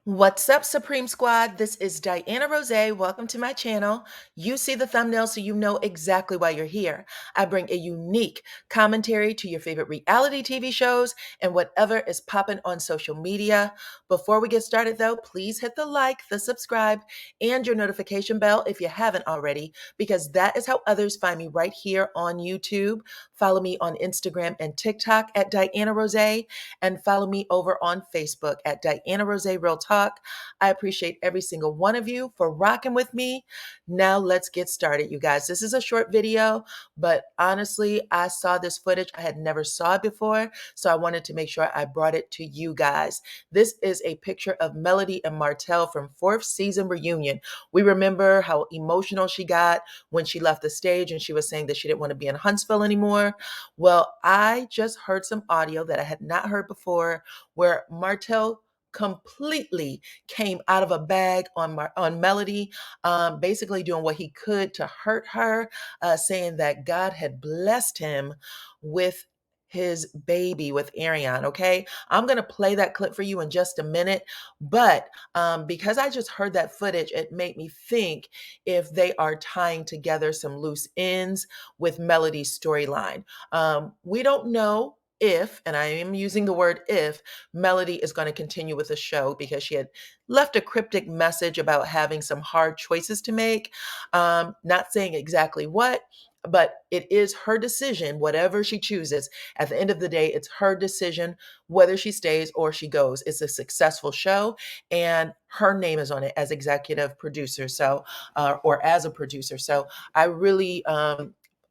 What's up, Supreme Squad? This is DYANAROZAY. Welcome to my channel. You see the thumbnail, so you know exactly why you're here. I bring a unique commentary to your favorite reality TV shows and whatever is popping on social media. Before we get started, though, please hit the like, the subscribe, and your notification bell if you haven't already, because that is how others find me right here on YouTube. Follow me on Instagram and TikTok at DYANAROZAY, and follow me over on Facebook at DYANAROZAY Real Talk. I appreciate every single one of you for rocking with me. Now let's get started, you guys. This is a short video, but honestly, I saw this footage. I had never saw it before, so I wanted to make sure I brought it to you guys. This is a picture of Melody and Martell from 4th season reunion. We remember how emotional she got when she left the stage and she was saying that she didn't want to be in Huntsville anymore. Well, I just heard some audio that I had not heard before where Martell completely came out of a bag on Melody, basically doing what he could to hurt her, saying that God had blessed him with his baby, with Ariane. Okay, I'm gonna play that clip for you in just a minute, but because I just heard that footage, it made me think if they are tying together some loose ends with Melody's storyline. We don't know if, and I am using the word if, Melody is going to continue with the show because she had left a cryptic message about having some hard choices to make. Not saying exactly what, but it is her decision, whatever she chooses. At the end of the day, it's her decision whether she stays or she goes. It's a successful show, and her name is on it as executive producer, so or as a producer. So I really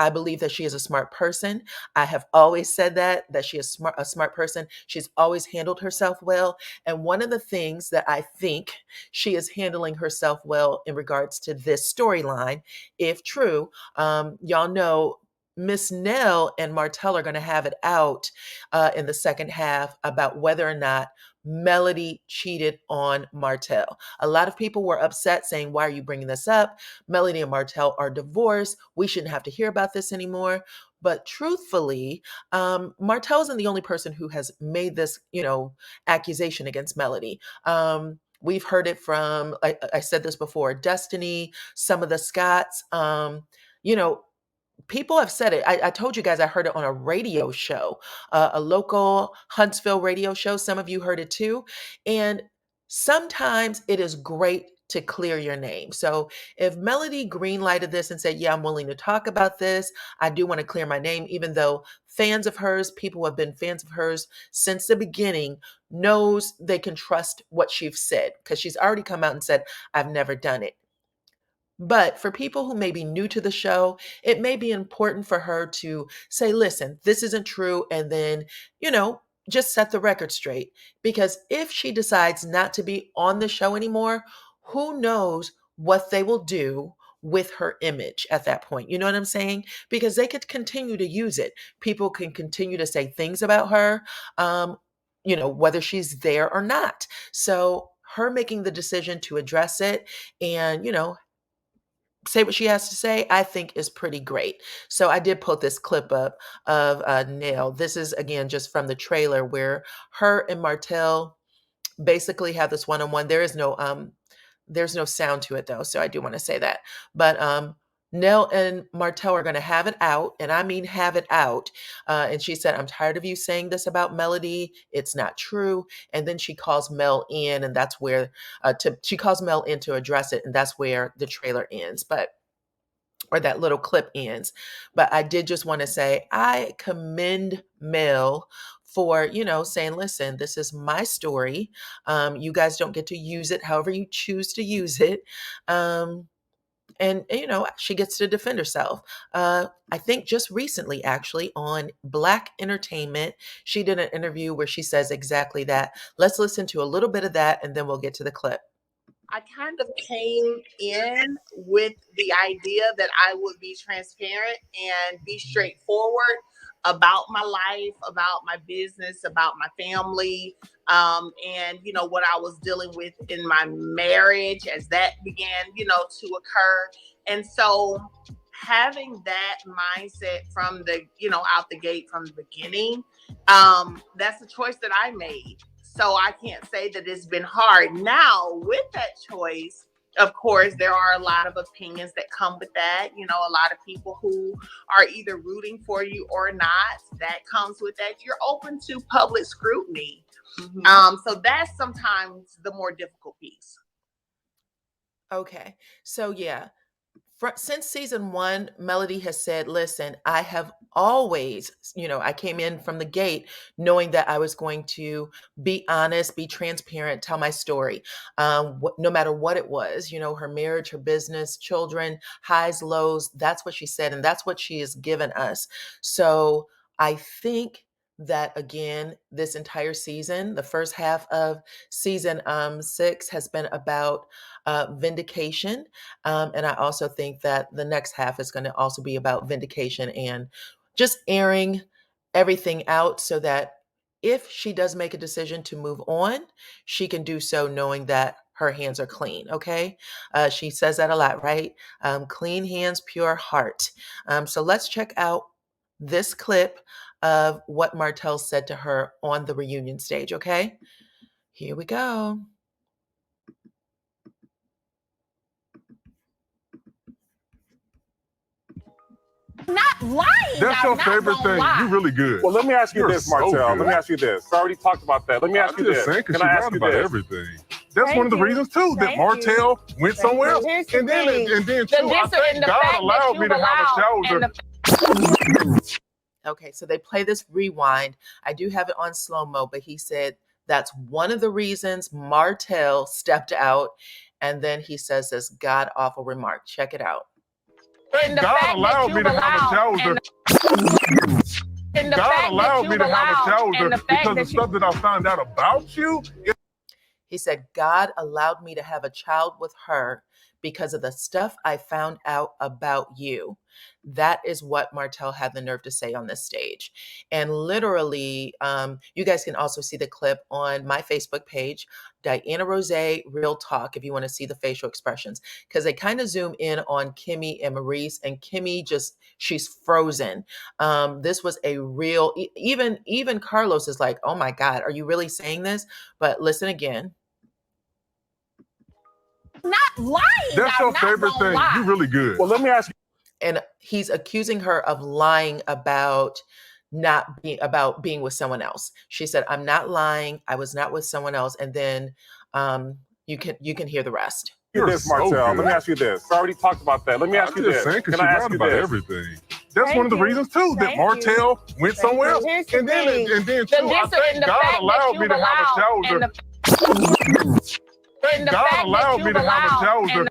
I believe that she is a smart person. I have always said that she is a smart person. She's always handled herself well. And one of the things that I think she is handling herself well in regards to this storyline, if true, y'all know Miss Nell and Martell are going to have it out in the second half about whether or not Melody cheated on Martell. A lot of people were upset saying, why are you bringing this up? Melody and Martell are divorced. We shouldn't have to hear about this anymore. But truthfully, Martell isn't the only person who has made this, accusation against Melody. We've heard it from, I said this before, Destiny, some of the Scotts. You know, People have said it. I told you guys I heard it on a radio show, a local Huntsville radio show. Some of you heard it too. And sometimes it is great to clear your name. So if Melody greenlighted this and said, yeah, I'm willing to talk about this, I do want to clear my name, even though fans of hers, people who have been fans of hers since the beginning, knows they can trust what she's said because she's already come out and said, I've never done it. But for people who may be new to the show, it may be important for her to say, listen, this isn't true. And then, just set the record straight. Because if she decides not to be on the show anymore, who knows what they will do with her image at that point. You know what I'm saying? Because they could continue to use it. People can continue to say things about her, whether she's there or not. So her making the decision to address it and, say what she has to say, I think is pretty great. So I did put this clip up of Nail. This is again just from the trailer where her and Martell basically have this one-on-one. There's no sound to it though, so I do want to say that. But Nell and Martell are going to have it out, and I mean have it out. And she said, I'm tired of you saying this about Melody. It's not true. And then she calls Mel in, and that's where she calls Mel in to address it, and that's where the trailer ends. Or that little clip ends. But I did just want to say I commend Mel for, saying, listen, this is my story. You guys don't get to use it however you choose to use it. And she gets to defend herself. I think just recently, actually, on Black Entertainment, she did an interview where she says exactly that. Let's listen to a little bit of that, and then we'll get to the clip. I kind of came in with the idea that I would be transparent and be straightforward about my life, about my business, about my family, and what I was dealing with in my marriage as that began, to occur. And so having that mindset from the, out the gate from the beginning, that's a choice that I made. So I can't say that it's been hard. Now, with that choice, of course, there are a lot of opinions that come with that. You know, a lot of people who are either rooting for you or not. That comes with that. You're open to public scrutiny. So that's sometimes the more difficult piece. Okay. So yeah, since season one, Melody has said, listen, I have always, I came in from the gate knowing that I was going to be honest, be transparent, tell my story, no matter what it was, her marriage, her business, children, highs, lows. That's what she said. And that's what she has given us. So I think that again, this entire season, the first half of season 6 has been about vindication. And I also think that the next half is going to also be about vindication and just airing everything out so that if she does make a decision to move on, she can do so knowing that her hands are clean. Okay. She says that a lot, right? Clean hands, pure heart. So let's check out this clip of what Martell said to her on the reunion stage. Okay. Here we go. Not lying. That's your favorite thing. You're really good. Well, let me ask you You're this, so Martell. good. Let me ask you this. I already talked about that. Let me ask you this. Can I ask you about this? everything? That's Thank one of the you. reasons too that Thank Martell went Thank somewhere you. else. Here's the And then thing. too, I think God allowed me to have a shoulder. Okay, so they play this rewind. I do have it on slow-mo, but he said that's one of the reasons Martell stepped out. And then he says this god-awful remark. Check it out. God allowed me to have a shoulder. God allowed me to have a shoulder because the stuff that I found out about you. He said, God allowed me to have a child with her because of the stuff I found out about you. That is what Martell had the nerve to say on this stage. And literally, you guys can also see the clip on my Facebook page, DYANAROZAY Real Talk, if you want to see the facial expressions, because they kind of zoom in on Kimmy and Maurice, and Kimmy she's frozen. This was a real, even Carlos is like, oh my God, are you really saying this? But listen again. Not lying. That's your favorite thing. You're really good. Well, let me ask you. And he's accusing her of lying about being with someone else. She said, I'm not lying. I was not with someone else. And then you can hear the rest. You're this, Martell. Let me ask you this. I already talked about that. Let me ask you this. Can I ask you about this? everything? That's one of the reasons too that Martell went somewhere else. And then too, I think God allowed me to have a shoulder. God allowed me to have a shoulder.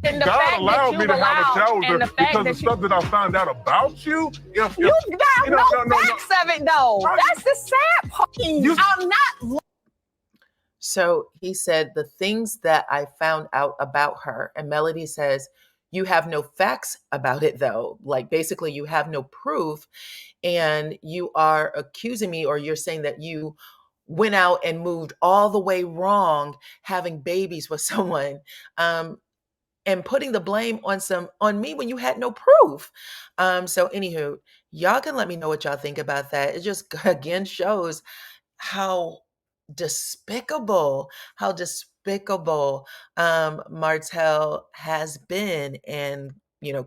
God allowed me to have a shoulder because the stuff that I found out about you. You got no facts of it though. That's the sad part. I'm not. So he said the things that I found out about her, and Melody says, you have no facts about it though. Like basically you have no proof, and you are accusing me, or you're saying that you went out and moved all the way wrong, having babies with someone, and putting the blame on me when you had no proof. So anywho, y'all can let me know what y'all think about that. It just again shows how despicable Martell has been and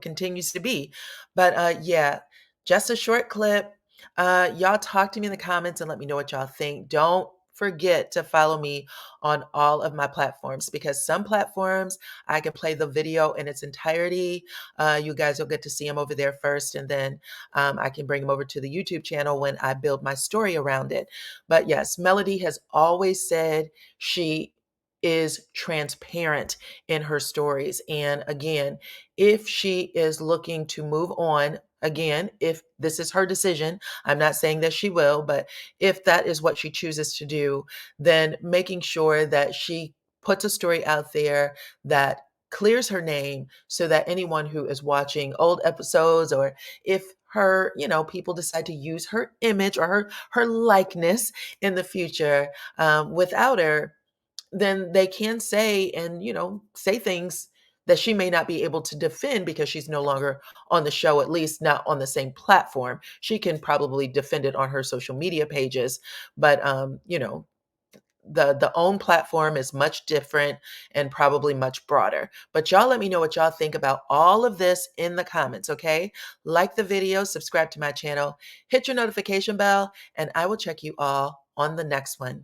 continues to be. But yeah, just a short clip. Y'all talk to me in the comments and let me know what y'all think. Don't forget to follow me on all of my platforms, because some platforms I can play the video in its entirety. You guys will get to see them over there first, and then I can bring them over to the YouTube channel when I build my story around it. But yes, Melody has always said she is transparent in her stories. And again, if she is looking to move on, again, if this is her decision, I'm not saying that she will, but if that is what she chooses to do, then making sure that she puts a story out there that clears her name so that anyone who is watching old episodes, or if her, people decide to use her image or her likeness in the future without her, then they can say and say things that she may not be able to defend because she's no longer on the show, at least not on the same platform. She can probably defend it on her social media pages, but the OWN platform is much different and probably much broader. But y'all let me know what y'all think about all of this in the comments, okay? Like the video, subscribe to my channel, hit your notification bell, and I will check you all on the next one.